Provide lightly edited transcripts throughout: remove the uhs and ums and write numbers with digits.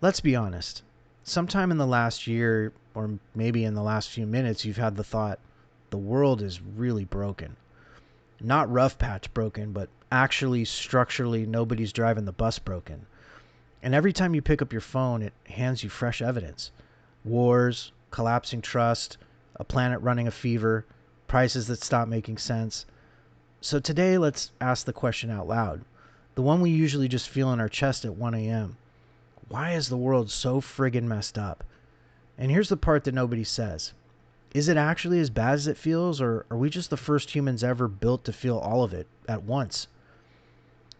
Let's be honest. Sometime in the last year, or maybe in the last few minutes, you've had the thought, the world is really broken. Not rough patch broken, but actually structurally nobody's driving the bus broken. And every time you pick up your phone, it hands you fresh evidence. Wars, collapsing trust, a planet running a fever, prices that stop making sense. So today, let's ask the question out loud. The one we usually just feel in our chest at 1 a.m. Why is the world so friggin' messed up? And here's the part that nobody says. Is it actually as bad as it feels, or are we just the first humans ever built to feel all of it at once?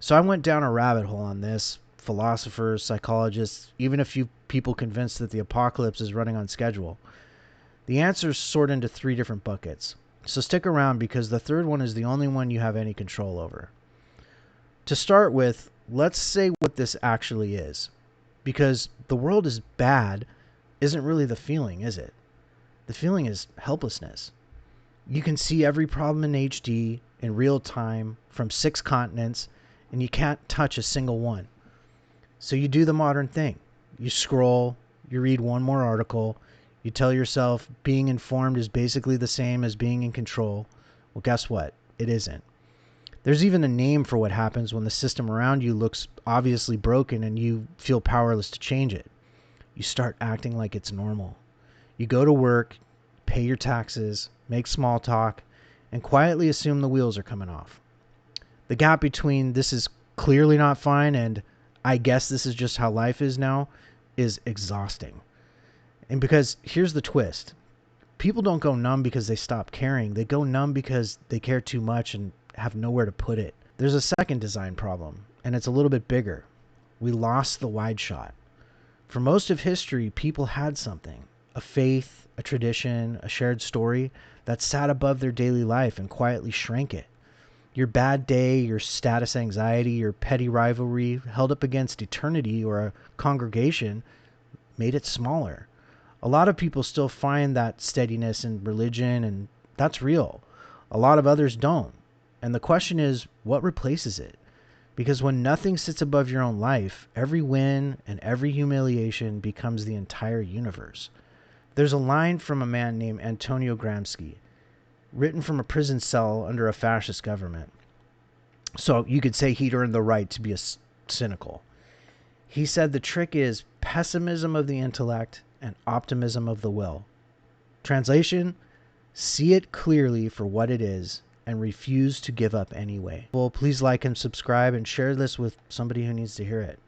So I went down a rabbit hole on this. Philosophers, psychologists, even a few people convinced that the apocalypse is running on schedule. The answers sort into three different buckets. So stick around because the third one is the only one you have any control over. To start with, let's say what this actually is. Because the world is bad isn't really the feeling, is it? The feeling is helplessness. You can see every problem in HD in real time from 6 continents, and you can't touch a single one. So you do the modern thing. You scroll, you read one more article, you tell yourself being informed is basically the same as being in control. Well, guess what? It isn't. There's even a name for what happens when the system around you looks obviously broken and you feel powerless to change it. You start acting like it's normal. You go to work, pay your taxes, make small talk, and quietly assume the wheels are coming off. The gap between this is clearly not fine and I guess this is just how life is now is exhausting. And because here's the twist. People don't go numb because they stop caring. They go numb because they care too much and have nowhere to put it. There's a second design problem, and it's a little bit bigger. We lost the wide shot. For most of history, people had something, a faith, a tradition, a shared story that sat above their daily life and quietly shrank it. Your bad day, your status anxiety, your petty rivalry held up against eternity or a congregation made it smaller. A lot of people still find that steadiness in religion, and that's real. A lot of others don't. And the question is, what replaces it? Because when nothing sits above your own life, every win and every humiliation becomes the entire universe. There's a line from a man named Antonio Gramsci, written from a prison cell under a fascist government. So you could say he'd earned the right to be cynical. He said the trick is pessimism of the intellect and optimism of the will. Translation, see it clearly for what it is and refuse to give up anyway. Well, please like and subscribe and share this with somebody who needs to hear it.